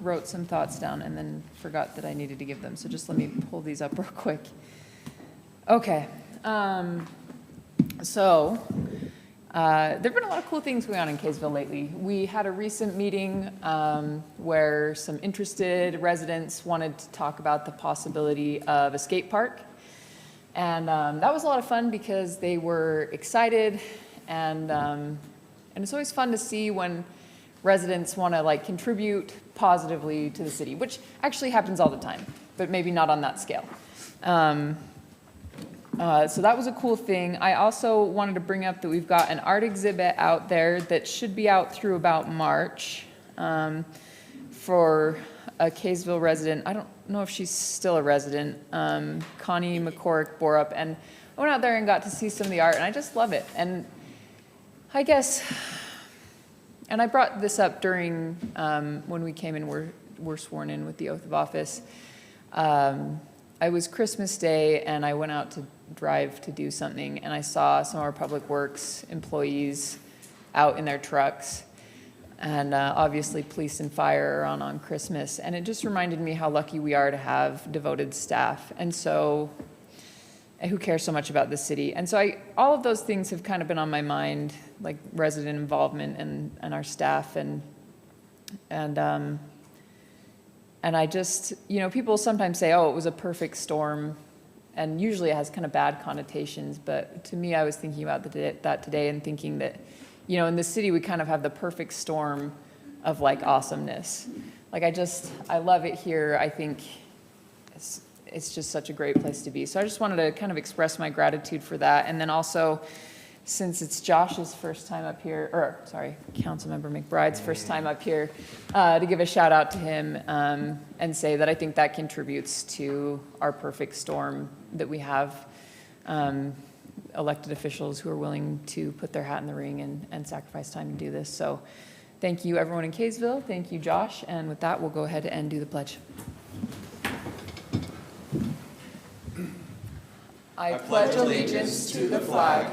wrote some thoughts down and then forgot that I needed to give them. So just let me pull these up real quick. Okay. There've been a lot of cool things going on in Kaysville lately. We had a recent meeting where some interested residents wanted to talk about the possibility of a skate park. And that was a lot of fun because they were excited, and it's always fun to see when residents want to like contribute positively to the city, which actually happens all the time, but maybe not on that scale. So that was a cool thing. I also wanted to bring up that we've got an art exhibit out there that should be out through about March for a Kaysville resident. I don't know if she's still a resident. Connie McCorrick Borup, and I went out there and got to see some of the art, and I just love it. And I guess, and I brought this up during when we came and were sworn in with the oath of office. I was Christmas Day, and I went out to drive to do something, and I saw some of our public works employees out in their trucks, and obviously police and fire are on Christmas, and it just reminded me how lucky we are to have devoted staff, and who care so much about the city. And so all of those things have kind of been on my mind, like resident involvement and our staff, and I just, people sometimes say, oh, it was a perfect storm, and usually it has kind of bad connotations, but to me, I was thinking about that today and thinking that, in the city, we kind of have the perfect storm of like awesomeness. Like I love it here. I think it's just such a great place to be. So I just wanted to kind of express my gratitude for that. And then also, since it's Josh's first time up here, Councilmember McBride's first time up here, to give a shout out to him and say that I think that contributes to our perfect storm that we have elected officials who are willing to put their hat in the ring and sacrifice time to do this. So thank you everyone in Kaysville. Thank you, Josh. And with that, we'll go ahead and do the pledge. I pledge allegiance to the flag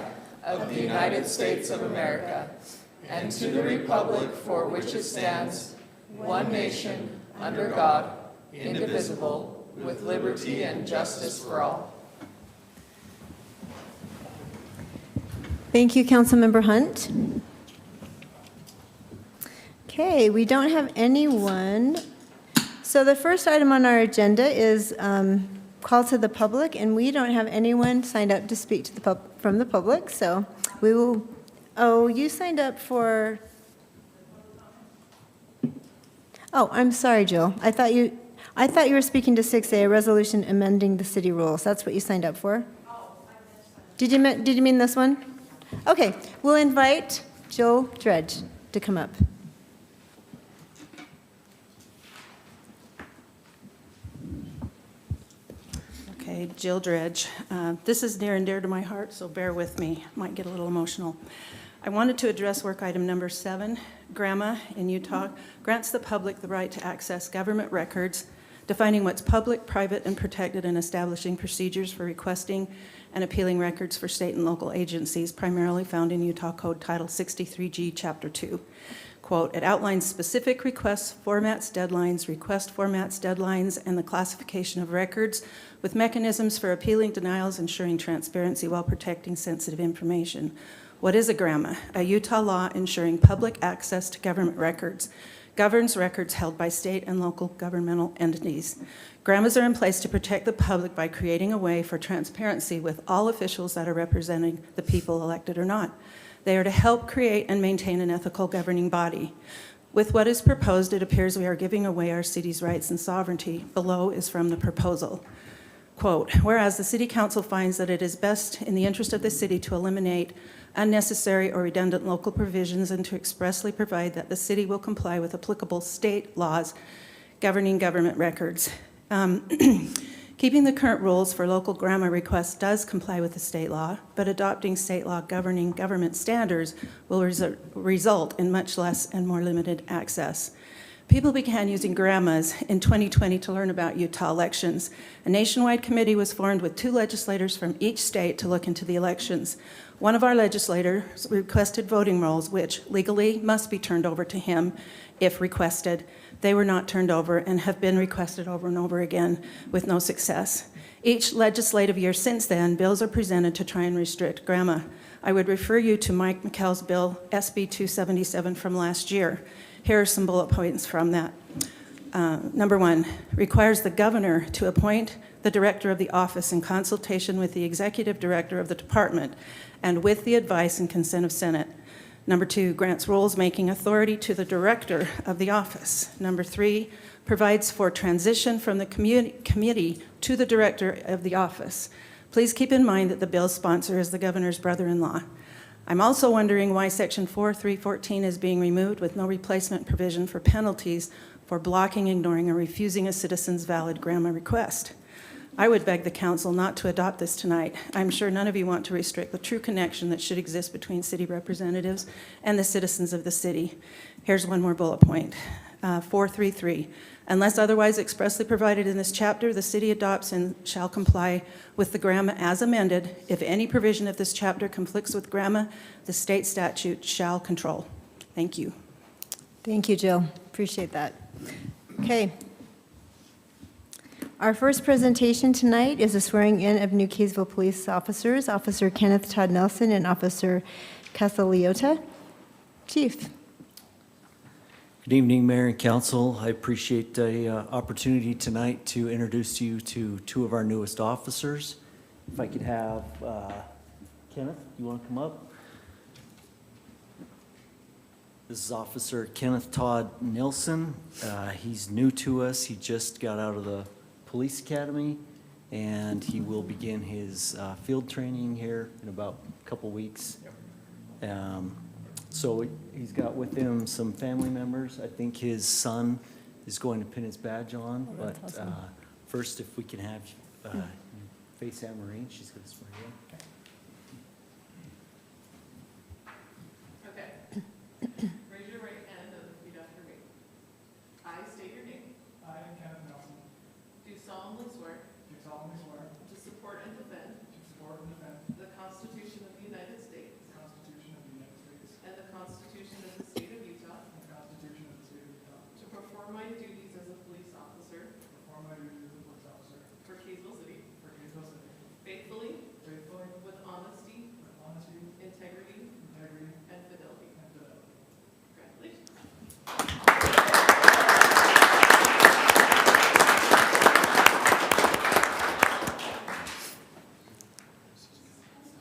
of the United States of America, and to the republic for which it stands, one nation, under God, indivisible, with liberty and justice for all. Thank you, Councilmember Hunt. Okay, we don't have anyone. So the first item on our agenda is call to the public, and we don't have anyone signed up to speak to from the public, so we will. Oh, you signed up for. Oh, I'm sorry, Jill. I thought you were speaking to 6A, a resolution amending the city rules. That's what you signed up for. Did you mean this one? Okay, we'll invite Jill Dredge to come up. Okay, Jill Dredge. This is near and dear to my heart, so bear with me. Might get a little emotional. I wanted to address work item number 7. GRAMA in Utah grants the public the right to access government records, defining what's public, private, and protected, and establishing procedures for requesting and appealing records for state and local agencies, primarily found in Utah Code Title 63G, Chapter 2. Quote, it outlines specific requests, formats, deadlines, and the classification of records with mechanisms for appealing denials, ensuring transparency while protecting sensitive information. What is a GRAMA? A Utah law ensuring public access to government records, governs records held by state and local governmental entities. GRAMAs are in place to protect the public by creating a way for transparency with all officials that are representing the people, elected or not. They are to help create and maintain an ethical governing body. With what is proposed, it appears we are giving away our city's rights and sovereignty. Below is from the proposal. Quote, whereas the City Council finds that it is best in the interest of the city to eliminate unnecessary or redundant local provisions and to expressly provide that the city will comply with applicable state laws governing government records. Keeping the current rules for local GRAMA requests does comply with the state law, but adopting state law governing government standards will result in much less and more limited access. People began using GRAMAs in 2020 to learn about Utah elections. A nationwide committee was formed with 2 legislators from each state to look into the elections. One of our legislators requested voting rolls, which legally must be turned over to him if requested. They were not turned over and have been requested over and over again with no success. Each legislative year since then, bills are presented to try and restrict grandma. I would refer you to Mike McCall's bill, SB 277 from last year. Here are some bullet points from that. Number 1, requires the governor to appoint the director of the office in consultation with the executive director of the department and with the advice and consent of Senate. Number 2, grants rules-making authority to the director of the office. Number 3, provides for transition from the committee to the director of the office. Please keep in mind that the bill's sponsor is the governor's brother-in-law. I'm also wondering why Section 4314 is being removed with no replacement provision for penalties for blocking, ignoring, or refusing a citizen's valid grandma request. I would beg the council not to adopt this tonight. I'm sure none of you want to restrict the true connection that should exist between city representatives and the citizens of the city. Here's one more bullet point, 433. Unless otherwise expressly provided in this chapter, the city adopts and shall comply with the grandma as amended. If any provision of this chapter conflicts with grandma, the state statute shall control. Thank you. Thank you, Jill. Appreciate that. Okay. Our first presentation tonight is a swearing in of new Kaysville police officers, Officer Kenneth Todd Nelson and Officer Kaysville. Chief. Good evening, Mayor and Council. I appreciate the opportunity tonight to introduce you to two of our newest officers. If I could have Kenneth, you want to come up? This is Officer Kenneth Todd Nelson. He's new to us. He just got out of the police academy, and he will begin his field training here in about a couple weeks. So he's got with him some family members. I think his son is going to pin his badge on. Oh, that's but awesome. First, if we can have you face Anne Marie, she's going to swear you in. Okay. Raise your right hand and repeat after me. I state your name. I, Kenneth Nelson, Do solemnly swear do solemnly swear to support and defend to support and defend the Constitution of the United States the Constitution of the United States and the Constitution of the State of Utah, and the Constitution of the State of Utah, to perform my duties as a police officer to perform my duties as a police officer for Kaysville City for Kaysville City, faithfully, faithfully, with honesty, with honesty, integrity, integrity, and fidelity. and fidelity. Congratulations.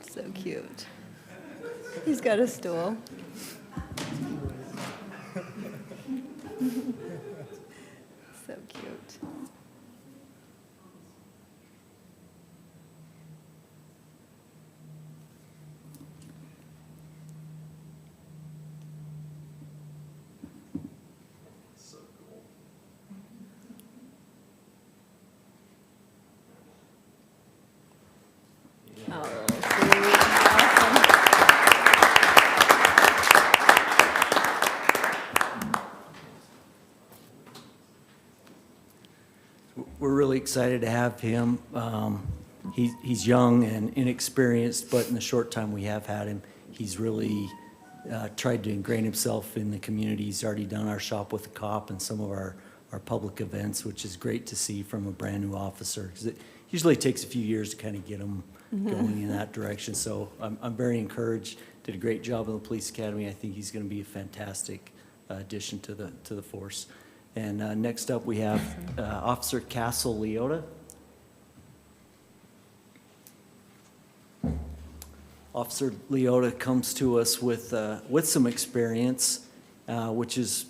So cute. He's got a stool. So cute. So cool. Oh, sweet. Awesome. We're really excited to have him. He's young and inexperienced, but in the short time we have had him, he's really tried to ingrain himself in the community. He's already done our Shop with a Cop and some of our public events, which is great to see from a brand-new officer, because it usually takes a few years to kind of get them going in that direction. So I'm very encouraged. Did a great job in the police academy. I think he's going to be a fantastic addition to the force. And next up, we have Officer Kaysville Leota. Officer Leota comes to us with some experience, which is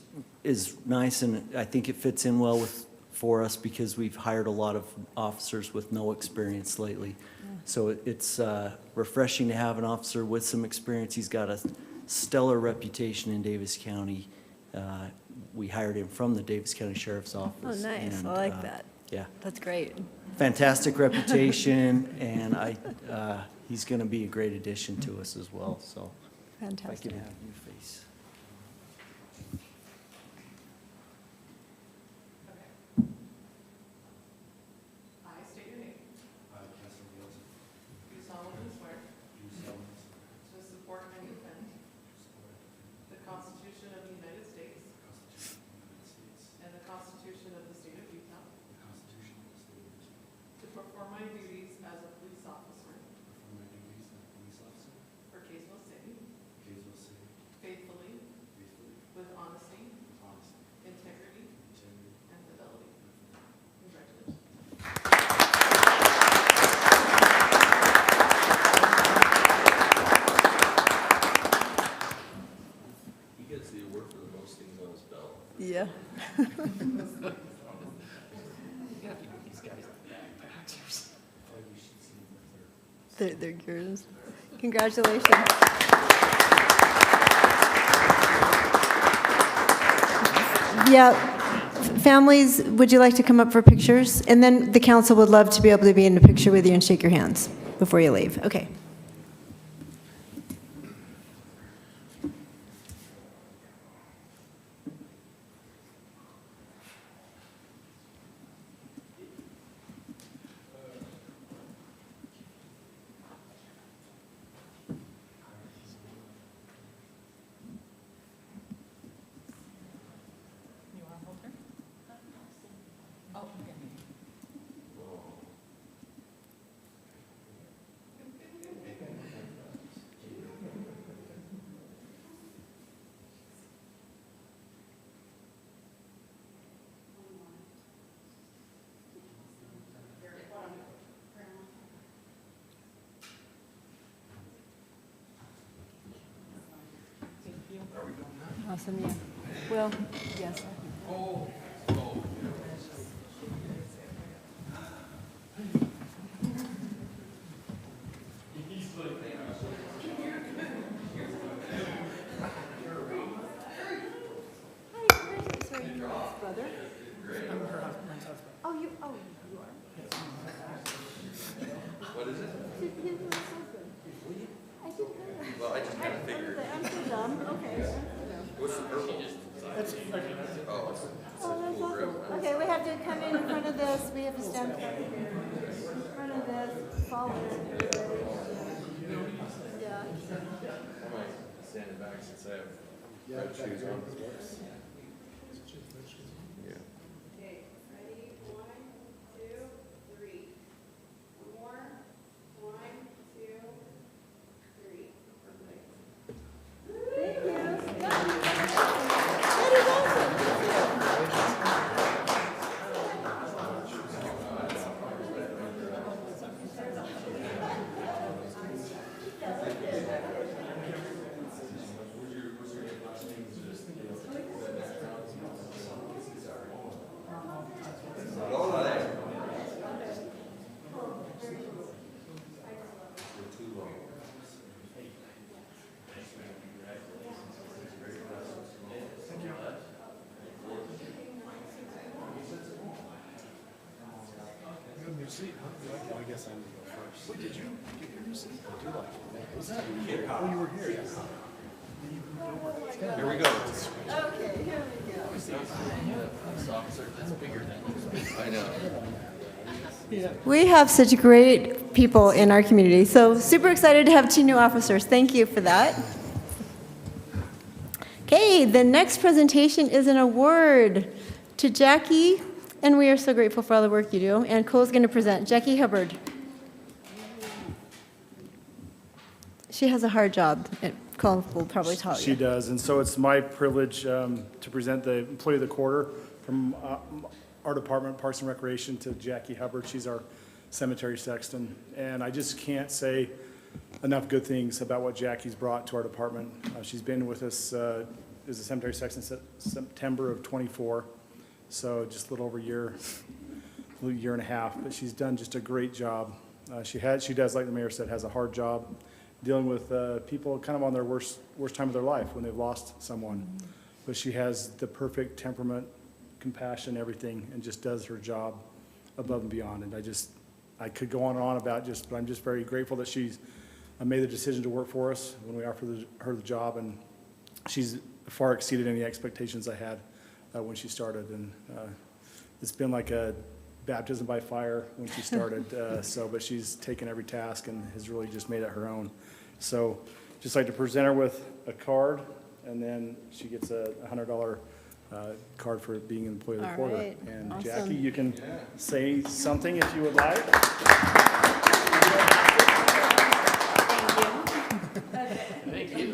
nice, and I think it fits in well for us because we've hired a lot of officers with no experience lately. So it's refreshing to have an officer with some experience. He's got a stellar reputation in Davis County. We hired him from the Davis County Sheriff's Oh, Office. nice. and, I like that. Yeah, That's great. fantastic reputation, and he's going to be a great addition to us as well. So if I Fantastic. can have you face. Okay. I state your name. I, Kenneth Nelson, Do solemnly swear do solemnly swear to support and defend to support the Constitution of the United States the Constitution of the United States and the perform my duties as a police officer perform my duties as a police officer for Kaysville City for Kaysville City faithfully, faithfully, with honesty, with honesty, integrity, integrity, and fidelity. and fidelity. Congratulations. He gets the award for the most things on his belt. Yeah. They're yours. Congratulations. Yeah, families, would you like to come up for pictures? And then the council would love to be able to be in a picture with you and shake your hands before you leave. Okay. You want to hold her? Oh, okay. Awesome, yeah. Well, yes. What is it? Well, I just kind of figured. I'm so dumb, okay. What's the purple? Oh, it's a cool grip. Okay, we have to come in front of this, we have to stand in front of this, follow it. Yeah. I might stand it back since I have red shoes on. Yeah. Okay, ready? 1, 2, 3. One more. 1, 2, 3. Perfect. I guess I'm gonna go first. What did you get your seat? I do like it. Was that? Oh, you were here. Here we go. Okay, here we go. Police officer, that's bigger than. I know. We have such great people in our community, so super excited to have 2 new officers. Thank you for that. Okay, the next presentation is an award to Jackie, and we are so grateful for all the work you do. And Cole's going to present. Jackie Hubbard. She has a hard job. Cole will probably tell She you. does, and so it's my privilege to present the Employee of the Quarter from our department, Parks and Recreation, to Jackie Hubbard. She's our cemetery sexton, and I just can't say enough good things about what Jackie's brought to our department. She's been with us as a cemetery sexton since September of '24, so just a little over a year and a half, but she's done just a great job. She does, like the mayor said, has a hard job dealing with people kind of on their worst time of their life when they've lost someone. But she has the perfect temperament, compassion, everything, and just does her job above and beyond. And I could go on and on about but I'm just very grateful that she's made the decision to work for us when we offered her the job, and she's far exceeded any expectations I had when she started. And it's been like a baptism by fire when she started. But she's taken every task and has really just made it her own. So just like to present her with a card, and then she gets a $100 card for being an employee of the All quarter. right. And Awesome. Jackie, you can say something if you would like.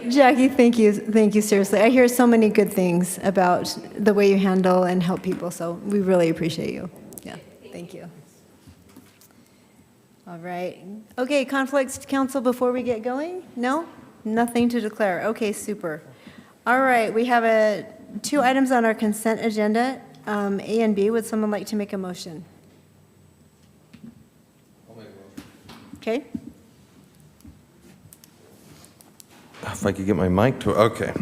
Jackie, thank you. Thank you, seriously. I hear so many good things about the way you handle and help people, so we really appreciate you. Yeah, thank you. All right. Okay, conflicts council before we get going? No? Nothing to declare. Okay, super. All right, we have two items on our consent agenda, A and B. Would someone like to make a motion? I'll make a motion. Okay, If I could get my mic to, okay.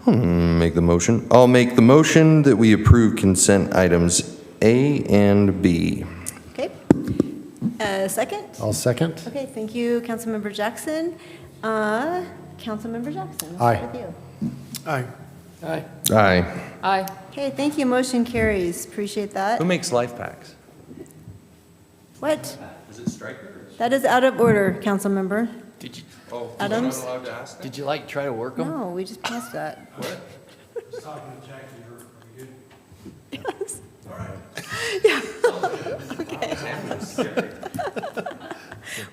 Make the motion. I'll make the motion that we approve consent items A and B. okay. Second? I'll second. Okay, thank you, Councilmember Jackson. Councilmember Jackson. let's Aye. start with you. Aye. Aye. Aye. Okay, thank you. Motion carries. Appreciate that. Who makes life packs? What? Is it Stryker? That is out of order, council member. Did you, Oh, Adams? I'm not allowed to ask that? did you like try to work them? No, we just passed that. What?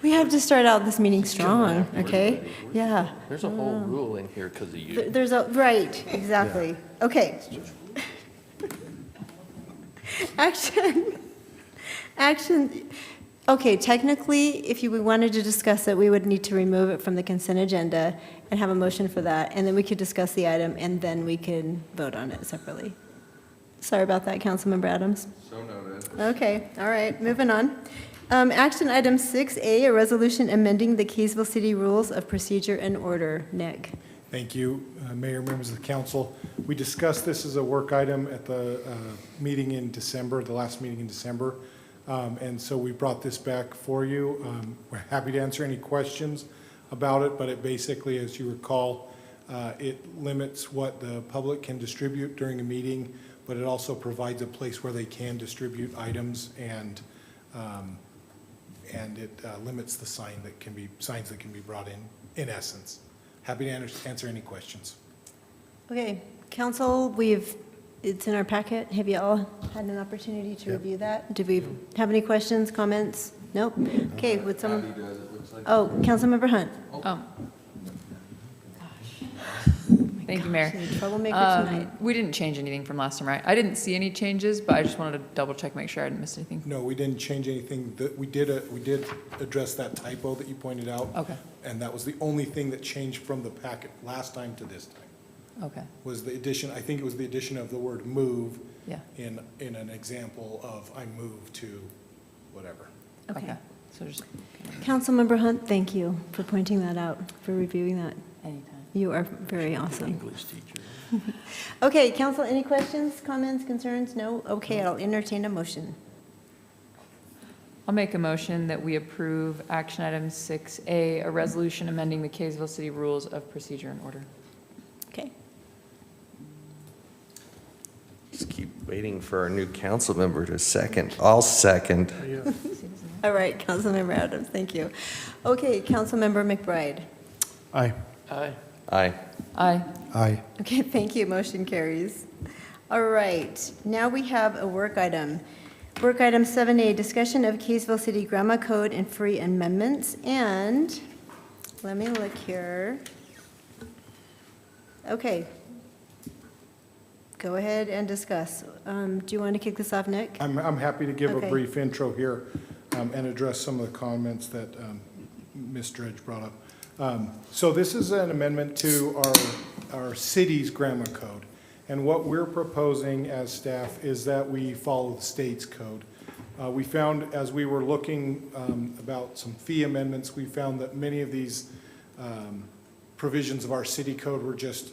We have to start out this meeting strong, okay? Yeah. There's a whole rule in here because of you. There's a, right, exactly. Okay. Action, okay, technically, if we wanted to discuss it, we would need to remove it from the consent agenda and have a motion for that, and then we could discuss the item, and then we can vote on it separately. Sorry about that, Councilmember Adams. So noted. Okay, all right, moving on. Action item 6A, a resolution amending the Kaysville City Rules of Procedure and Order. Nick. Thank you, Mayor, members of the council. We discussed this as a work item at the meeting in December, the last meeting in December. And so we brought this back for you. We're happy to answer any questions about it, but it basically, as you recall, it limits what the public can distribute during a meeting, but it also provides a place where they can distribute items, and it limits the signs that can be brought in essence. Happy to answer any questions. Okay, council, it's in our packet. Have you all had an opportunity to review that? Do we have any questions, comments? Nope. Okay, would someone? Abby does, it looks like. Oh, Councilmember Hunt. Thank you, Mayor. Troublemaker tonight. We didn't change anything from last time, right? I didn't see any changes, but I just wanted to double check, make sure I hadn't missed anything. No, we didn't change anything. We did address that typo that you pointed out. Okay. And that was the only thing that changed from the packet last time to this time, Okay, was the addition, I think it was the addition of the word move yeah, in an example of I move to whatever. okay. So just Councilmember Hunt, thank you for pointing that out, for reviewing that. anytime. You are very awesome. English teacher. Okay, council, any questions, comments, concerns? No? Okay, I'll entertain a motion. I'll make a motion that we approve action item 6A, a resolution amending the Kaysville City Rules of Procedure and Order. Okay. Just keep waiting for our new council member to second. I'll second. All right, Councilmember Adams, thank you. Okay, Councilmember McBride. Aye. Aye. Aye. Aye. Aye. Okay, thank you, motion carries. All right, now we have a work item. Work item 7A, discussion of Kaysville City Grammar Code and free amendments. And let me look here. Okay. Go ahead and discuss. Do you want to kick this off, Nick? I'm happy to give a Okay. brief intro here and address some of the comments that Ms. Dredge brought up. So this is an amendment to our city's grammar code. And what we're proposing as staff is that we follow the state's code. We found, as we were looking about some fee amendments, we found that many of these provisions of our city code were just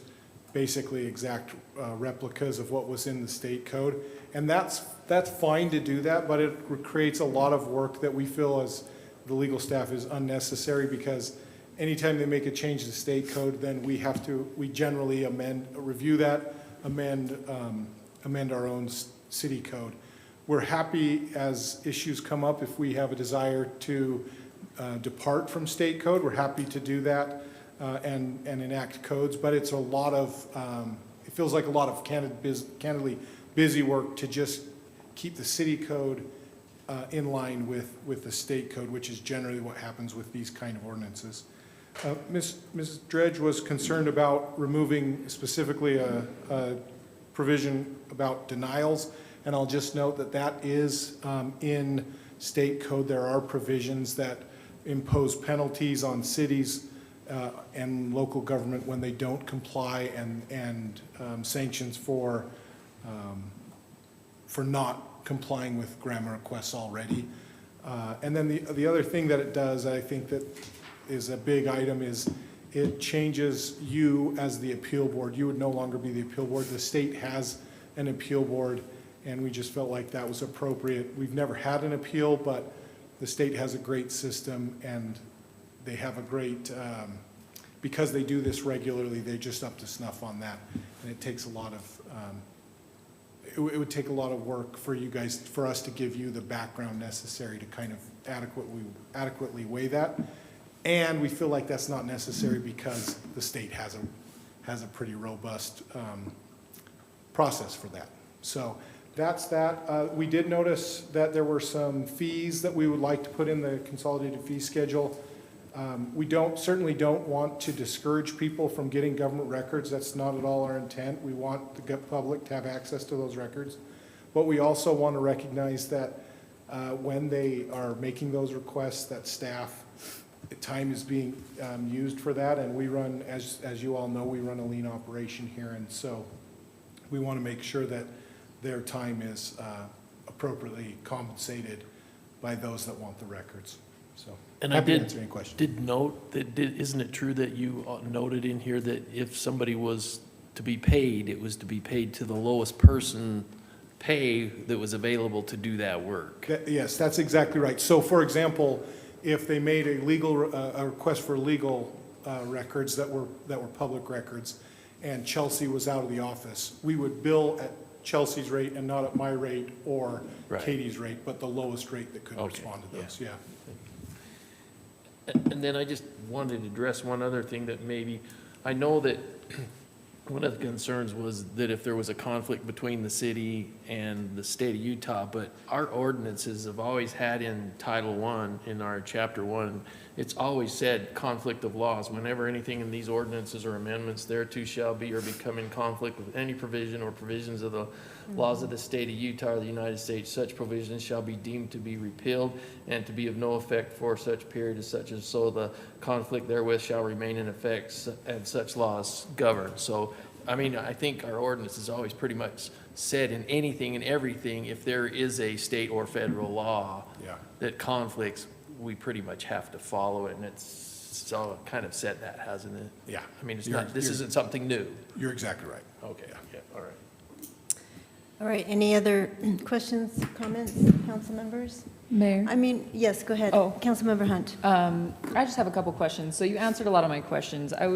basically exact replicas of what was in the state code. And that's fine to do that, but it creates a lot of work that we feel as the legal staff is unnecessary, because anytime they make a change to state code, then we generally review that, amend our own city code. We're happy as issues come up, if we have a desire to depart from state code, we're happy to do that and enact codes, but it's a lot of, feels like a lot of candidly busy work to just keep the city code in line with the state code, which is generally what happens with these kind of ordinances. Mrs. Dredge was concerned about removing specifically a provision about denials, and I'll just note that that is in state code. There are provisions that impose penalties on cities and local government when they don't comply, and sanctions for not complying with grammar requests already. And then the other thing that it does, I think that is a big item, is it changes you as the appeal board. You would no longer be the appeal board. The state has an appeal board, and we just felt like that was appropriate. We've never had an appeal, but the state has a great system, and they have a great, because they do this regularly, they're just up to snuff on that. And it takes a lot of, it would take a lot of work for you guys, for us to give you the background necessary to kind of adequately weigh that. And we feel like that's not necessary because the state has a pretty robust process for that. So that's that. We did notice that there were some fees that we would like to put in the consolidated fee schedule. We certainly don't want to discourage people from getting government records. That's not at all our intent. We want the public to have access to those records. But we also want to recognize that when they are making those requests, that staff, time is being used for that. And we run, as you all know, we run a lean operation here. And so we want to make sure that their time is appropriately compensated by those that want the records. So And happy I to answer any questions. did note that, isn't it true that you noted in here that if somebody was to be paid, it was to be paid to the lowest person pay that was available to do that work? Yes, that's exactly right. So for example, if they made a request for legal records that were public records, and Chelsea was out of the office, we would bill at Chelsea's rate and not at my rate or Right. Katie's rate, but the lowest rate that could Okay, respond to those, yeah. And then I just wanted to address one other thing that maybe, I know that one of the concerns was that if there was a conflict between the city and the state of Utah, but our ordinances have always had in Title I, in our Chapter 1, it's always said conflict of laws. Whenever anything in these ordinances or amendments thereto shall be or become in conflict with any provision or provisions of the laws of the state of Utah or the United States, such provisions shall be deemed to be repealed and to be of no effect for such period as such, and so the conflict therewith shall remain in effect and such laws govern. So, I mean, I think our ordinance has always pretty much said in anything and everything, if there is a state or federal law Yeah. that conflicts, we pretty much have to follow it, and it's all kind of said that, hasn't it? Yeah. I mean, this You're- isn't something new. You're exactly right. Okay, yeah, all right. All right, any other questions, comments, council members? Mayor? I mean, yes, go ahead. Oh. Councilmember Hunt. I just have a couple questions. So you answered a lot of my questions. I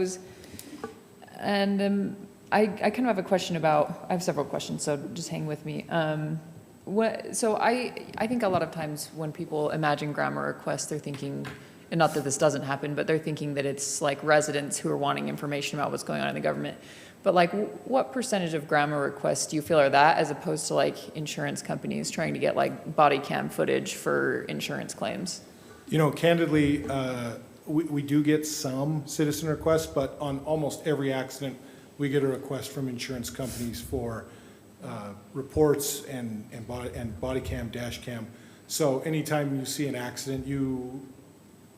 kind of have a question about, I have several questions, so just hang with me. So I think a lot of times when people imagine grammar requests, they're thinking, and not that this doesn't happen, but they're thinking that it's like residents who are wanting information about what's going on in the government. But like, what percentage of grammar requests do you feel are that, as opposed to like insurance companies trying to get like body cam footage for insurance claims? You know, candidly, we do get some citizen requests, but on almost every accident, we get a request from insurance companies for reports and body cam, dash cam. So anytime you see an accident,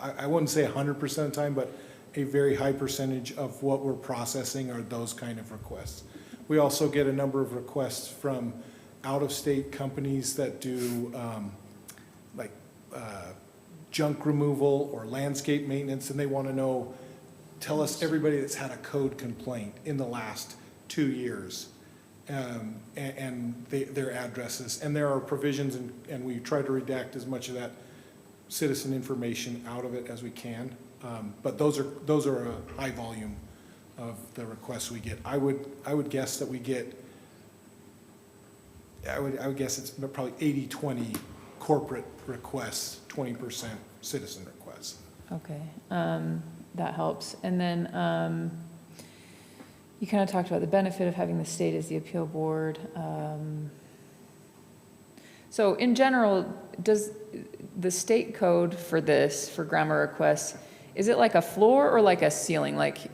I wouldn't say 100% of the time, but a very high percentage of what we're processing are those kind of requests. We also get a number of requests from out-of-state companies that do junk removal or landscape maintenance, and they want to know, tell us everybody that's had a code complaint in the last 2 years, and their addresses. And there are provisions, and we try to redact as much of that citizen information out of it as we can. But those are a high volume of the requests we get. I would guess that we get, I would guess it's probably 80-20 corporate requests, 20% citizen requests. Okay, that helps. And then, You kind of talked about the benefit of having the state as the appeal board. So in general, does the state code for this, for grammar requests, is it like a floor or like a ceiling? Like,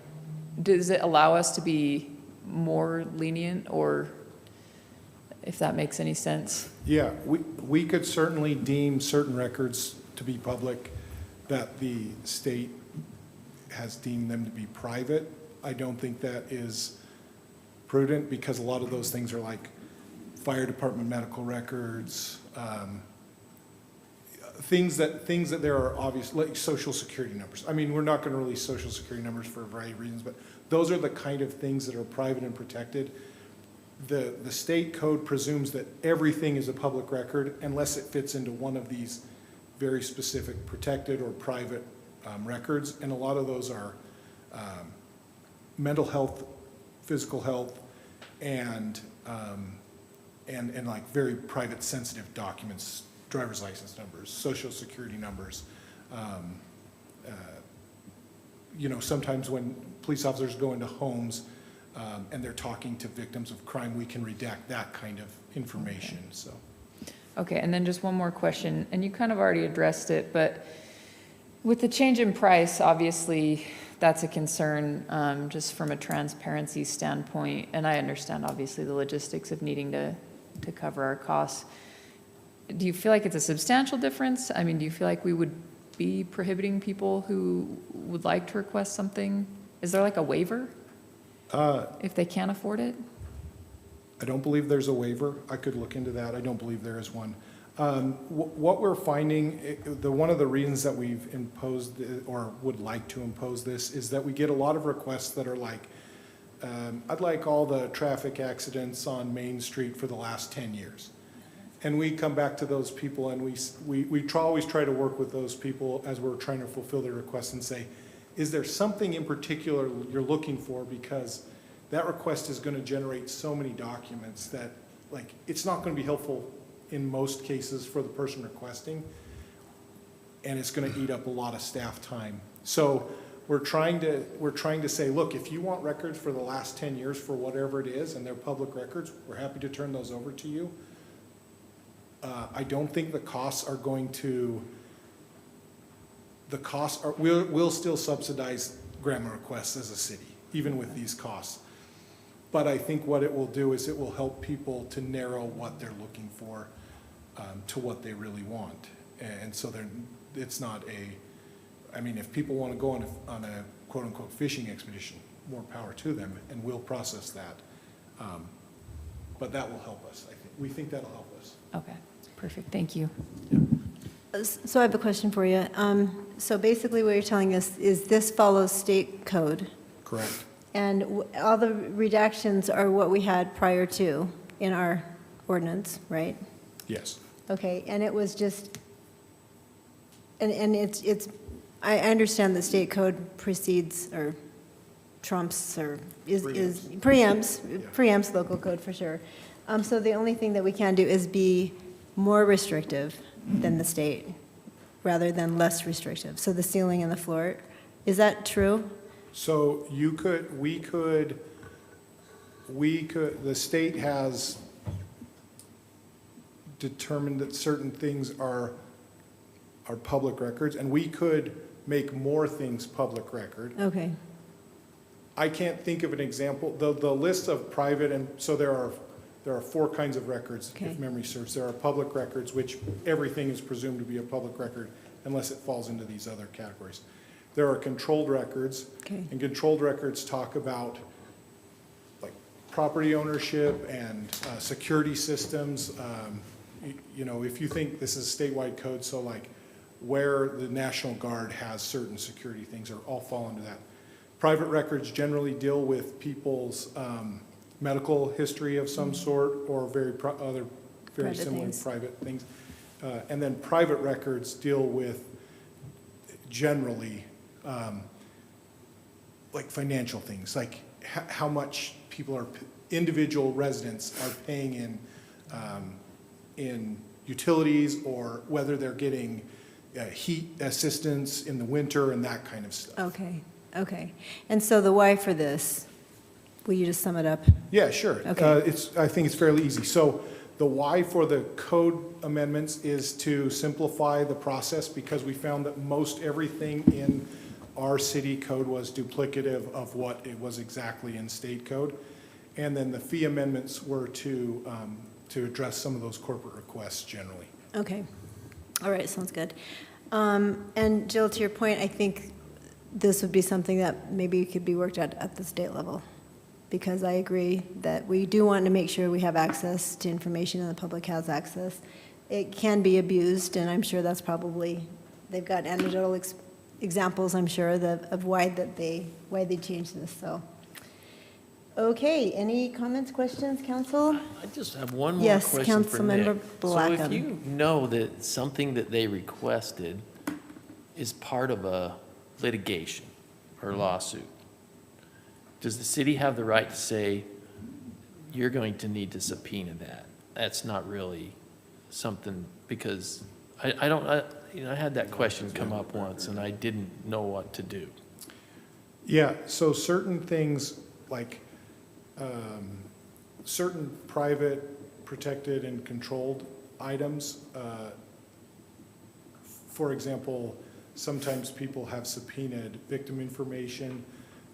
does it allow us to be more lenient, or if that makes any sense? Yeah, we could certainly deem certain records to be public that the state has deemed them to be private. I don't think that is prudent, because a lot of those things are like fire department medical records, things that there are obvious, like social security numbers. I mean, we're not going to release social security numbers for a variety of reasons, but those are the kind of things that are private and protected. The state code presumes that everything is a public record unless it fits into one of these very specific protected or private records, and a lot of those are mental health, physical health, and like very private sensitive documents, driver's license numbers, social security numbers. You know, sometimes when police officers go into homes and they're talking to victims of crime, we can redact that kind of information, so. Okay, and then just one more question, and you kind of already addressed it, but with the change in price, obviously, that's a concern, just from a transparency standpoint, and I understand, obviously, the logistics of needing to cover our costs. Do you feel like it's a substantial difference? I mean, do you feel like we would be prohibiting people who would like to request something? Is there like a waiver if they can't afford it? I don't believe there's a waiver. I could look into that. I don't believe there is one. What we're finding, one of the reasons that we've imposed or would like to impose this is that we get a lot of requests that are like, I'd like all the traffic accidents on Main Street for the last 10 years. And we come back to those people and we always try to work with those people as we're trying to fulfill their requests and say, is there something in particular you're looking for? Because that request is going to generate so many documents that, like, it's not going to be helpful in most cases for the person requesting, and it's going to eat up a lot of staff time. So we're trying to say, look, if you want records for the last 10 years for whatever it is, and they're public records, we're happy to turn those over to you. I don't think the costs are going to. We'll still subsidize grammar requests as a city, even with these costs. But I think what it will do is it will help people to narrow what they're looking for to what they really want. And so it's not I mean, if people want to go on a quote unquote fishing expedition, more power to them, and we'll process that. But that will help us, I think. We think that'll help us. Okay, perfect, thank you. So I have a question for you. So basically what you're telling us is this follows state code, Correct. and all the redactions are what we had prior to in our ordinance, right? Yes. Okay, and it was just, and it's, I understand that state code precedes or trumps or preempts local code for sure. So the only thing that we can do is be more restrictive than the state, rather than less restrictive. So the ceiling and the floor, is that true? So the state has determined that certain things are public records, and we could make more things public record. Okay, I can't think of an example. The list of private, and so there are 4 kinds of records, Okay. if memory serves. There are public records, which everything is presumed to be a public record unless it falls into these other categories. There are controlled records, okay, and controlled records talk about like property ownership and security systems. You know, if you think this is statewide code, so like where the National Guard has certain security things, all fall under that. Private records generally deal with people's medical history of some sort, or very Private similar things. private things. And then private records deal with generally like financial things, like how much individual residents are paying in utilities, or whether they're getting heat assistance in the winter and that kind of stuff. okay, okay. And so the why for this will you just sum it up? Yeah, sure. Okay. I think it's fairly easy. So the why for the code amendments is to simplify the process because we found that most everything in our city code was duplicative of what it was exactly in state code. And then the fee amendments were to address some of those corporate requests generally. Okay. All right, sounds good. And Jill, to your point, I think this would be something that maybe could be worked out at the state level. Because I agree that we do want to make sure we have access to information and the public has access. It can be abused, and I'm sure that's probably, they've got anecdotal examples, I'm sure, of why they changed this, so. Okay, any comments, questions, council? I just have one more Yes, question for Nick. Councilmember So if Blackham. you know that something that they requested is part of a litigation or lawsuit, does the city have the right to say, you're going to need to subpoena that? That's not really something, because I had that question come up once and I didn't know what to do. Yeah, so certain things like certain private, protected, and controlled items, for example, sometimes people have subpoenaed victim information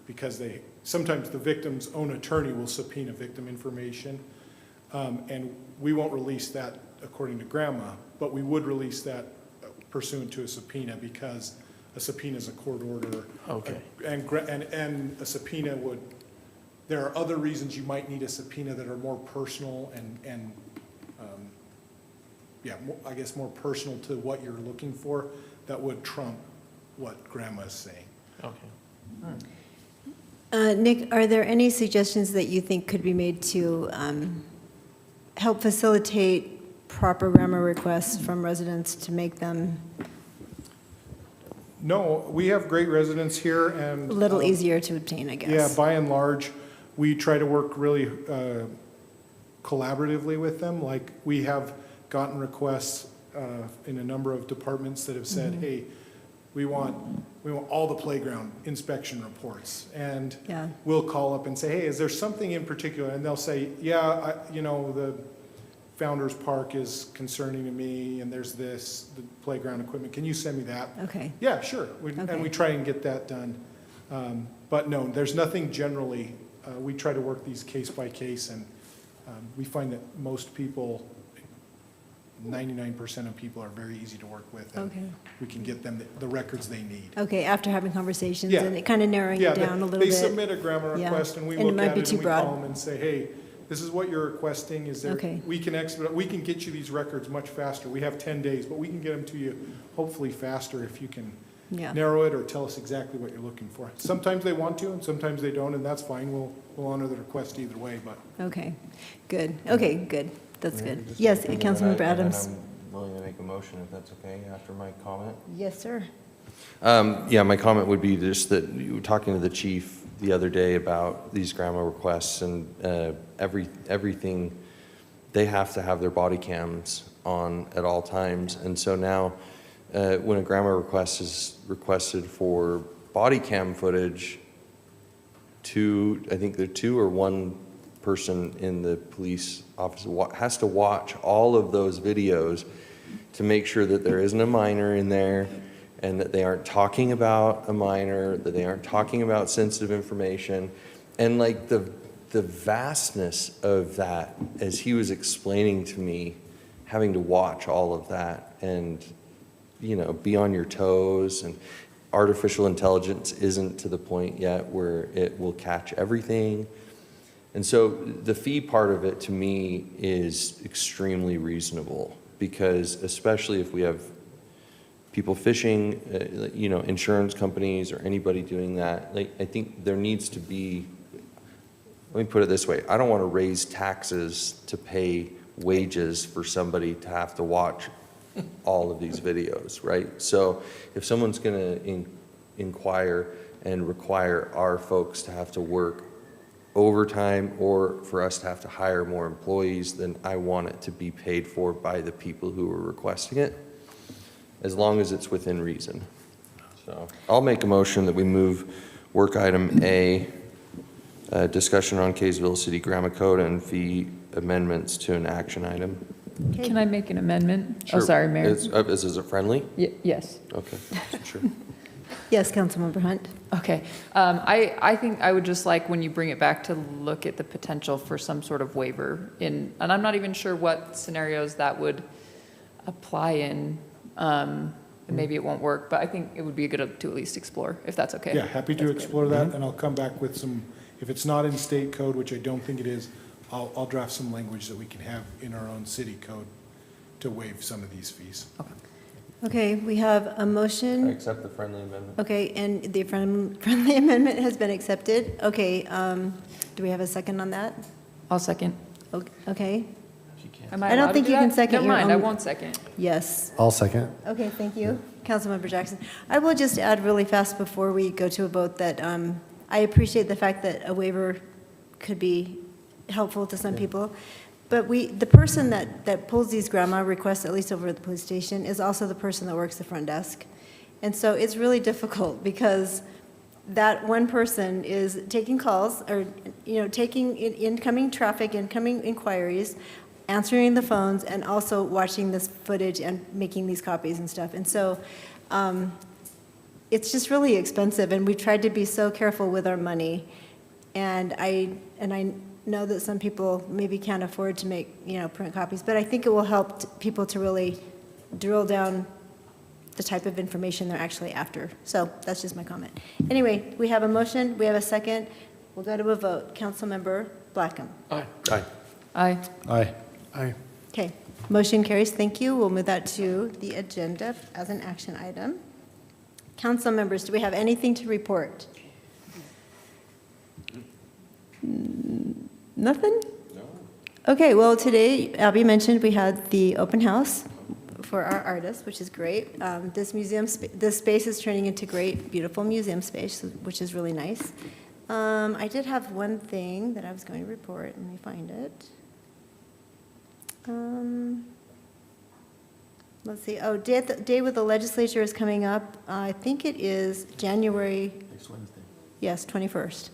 because sometimes the victim's own attorney will subpoena victim information. And we won't release that according to grandma, but we would release that pursuant to a subpoena because a subpoena is a court order. Okay. And a subpoena would, there are other reasons you might need a subpoena that are more personal and I guess more personal to what you're looking for that would trump what grandma is saying. Okay. Nick, are there any suggestions that you think could be made to help facilitate proper grammar requests from residents to make them No, we have great residents here and. a little easier to obtain, I guess? Yeah, by and large, we try to work really collaboratively with them. Like, we have gotten requests in a number of departments that have said, hey, we want all the playground inspection reports. And Yeah. we'll call up and say, hey, is there something in particular? And they'll say, yeah, the Founder's Park is concerning to me, and there's this, the playground equipment. Can you send me that? Okay. Yeah, sure. Okay. And we try and get that done. But no, there's nothing generally. We try to work these case by case, and we find that most people, 99% of people are very easy to work with. And Okay. we can get them the records they need. Okay, after having conversations Yeah. and it kind of narrowing Yeah, it down a little they bit. submit a grammar Yeah. request, and we And it look might at be it, too and we broad. call them and say, hey, this is what you're requesting. Is there, Okay. we can expedite, we can get you these records much faster. We have 10 days, but we can get them to you hopefully faster if you can Yeah. narrow it or tell us exactly what you're looking for. Sometimes they want to, and sometimes they don't, and that's fine. We'll honor the request either way, but. Okay, good. Okay, good. That's good. Yes, Councilmember Adams. I'm willing to make a motion if that's okay after my comment. Yes, sir. Yeah, my comment would be just that you were talking to the chief the other day about these grandma requests and everything, they have to have their body cams on at all times. And so now, when a grandma request is requested for body cam footage, I think there are 2 or 1 person in the police office has to watch all of those videos to make sure that there isn't a minor in there and that they aren't talking about a minor, that they aren't talking about sensitive information. And like the vastness of that, as he was explaining to me, having to watch all of that and, be on your toes, and artificial intelligence isn't to the point yet where it will catch everything. And so the fee part of it to me is extremely reasonable, because especially if we have people fishing, insurance companies or anybody doing that, I think there needs to be, let me put it this way, I don't want to raise taxes to pay wages for somebody to have to watch all of these videos, right? So if someone's going to inquire and require our folks to have to work overtime or for us to have to hire more employees, then I want it to be paid for by the people who are requesting it, as long as it's within reason. So I'll make a motion that we move work item A Discussion on Kaysville City Grammar Code and fee amendments to an action item. Okay. Can I make an amendment? Oh, Sure. sorry, Mayor. Is it friendly? Yes. Okay, sure. Yes, Councilmember Hunt. Okay. I think I would just like, when you bring it back, to look at the potential for some sort of waiver in, and I'm not even sure what scenarios that would apply in. And maybe it won't work, but I think it would be good to at least explore, if that's okay. Yeah, happy to explore that, and I'll come back with some, if it's not in state code, which I don't think it is, I'll draft some language that we can have in our own city code to waive some of these fees. Okay, we have a I motion. accept the friendly amendment. Okay, and the friendly amendment has been accepted. Okay, do we have a second on that? I'll second. Okay, Am I don't allowed to think do you can that? second Never your mind, I own- won't second. yes. I'll second. Okay, thank you. Councilmember Jackson. I will just add really fast before we go to a vote that I appreciate the fact that a waiver could be helpful to some people. But the person that pulls these grandma requests, at least over at the police station, is also the person that works the front desk. And so it's really difficult because that one person is taking calls or, taking incoming traffic, incoming inquiries, answering the phones, and also watching this footage and making these copies and stuff. And so it's just really expensive, and we tried to be so careful with our money. And I know that some people maybe can't afford to make, print copies, but I think it will help people to really drill down the type of information they're actually after. So that's just my comment. Anyway, we have a motion, we have a second. We'll go to a vote. Councilmember Blackham. Aye. Aye. Aye. Aye. Okay, motion carries. Thank you. We'll move that to the agenda as an action item. Council members, do we have anything to report? Nothing? No. Okay, well, today, Abby mentioned we had the open house for our artists, which is great. This space is turning into great, beautiful museum space, which is really nice. I did have one thing that I was going to report. Let me find it. Let's see. Oh, day with the legislature is coming up. I think it is January. Next Wednesday. Yes, 21st.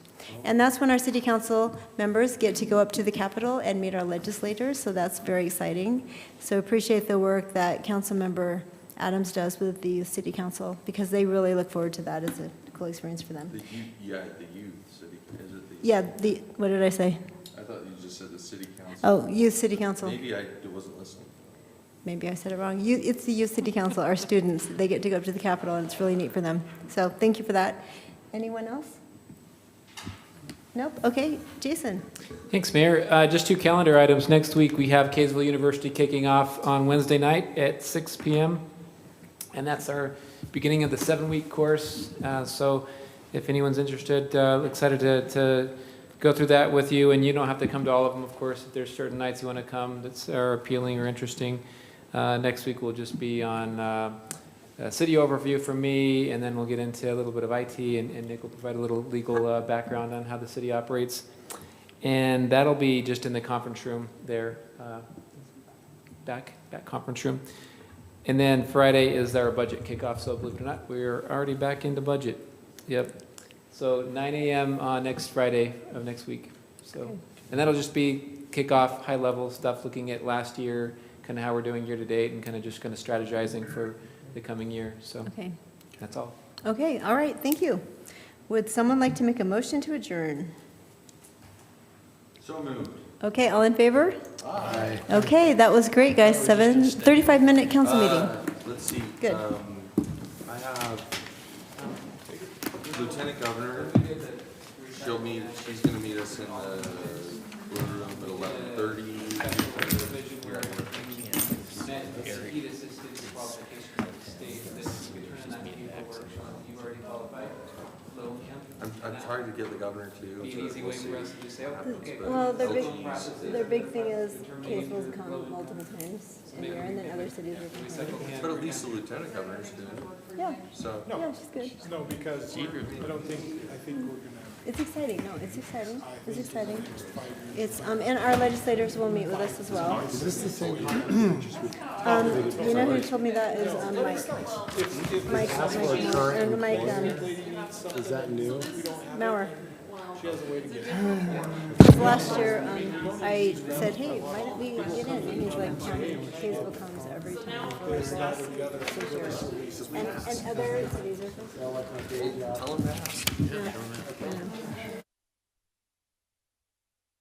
And that's when our city council members get to go up to the Capitol and meet our legislators, so that's very exciting. So appreciate the work that Councilmember Adams does with the city council, because they really look forward to that as a cool experience for them. The youth city, is it the? Yeah, what did I say? I thought you just said the city council. Oh, youth city council. Maybe I wasn't listening. Maybe I said it wrong. It's the youth city council, our students. They get to go up to the Capitol, and it's really neat for them. So thank you for that. Anyone else? Nope. Okay, Jason. Thanks, Mayor. Just 2 calendar items. Next week, we have Kaysville University kicking off on Wednesday night at 6 p.m. And that's our beginning of the 7-week course. So if anyone's interested, excited to go through that with you. And you don't have to come to all of them, of course. If there's certain nights you want to come that are appealing or interesting. Next week will just be on a city overview from me, and then we'll get into a little bit of IT, and Nick will provide a little legal background on how the city operates. And that'll be just in the conference room there, back conference room. And then Friday is our budget kickoff, so believe it or not, we're already back into budget. Yep. So 9 a.m. Next Friday of next week. So, and that'll just be kickoff, high-level stuff, looking at last year, kind of how we're doing year to date, and kind of strategizing for the coming year. So Okay. that's all. Okay, all right, thank you. Would someone like to make a motion to adjourn? So moved. Okay, all in favor? Aye. Okay, that was great, guys. 35-minute council meeting. Let's see. Good. I have Lieutenant Governor. She's gonna meet us in the blue room at 11:30. I'm trying to get the governor to. Be an easy way for us to just say, oh, okay. Well, their big thing is Kaysville's come multiple times in here, and then other cities are coming. But at least the lieutenant governor's doing it, Yeah, so. yeah, she's good. No, because I think we're gonna. It's exciting, no, it's exciting, it's exciting. It's, and our legislators will meet with us as well. Is this the same? You know who told me that is, Mike, current Mike, Is that new? Mauer. Last year, I said, hey, why don't we get in? And he's like, Kaysville comes every time for us this year. And other cities are. Tell them to ask.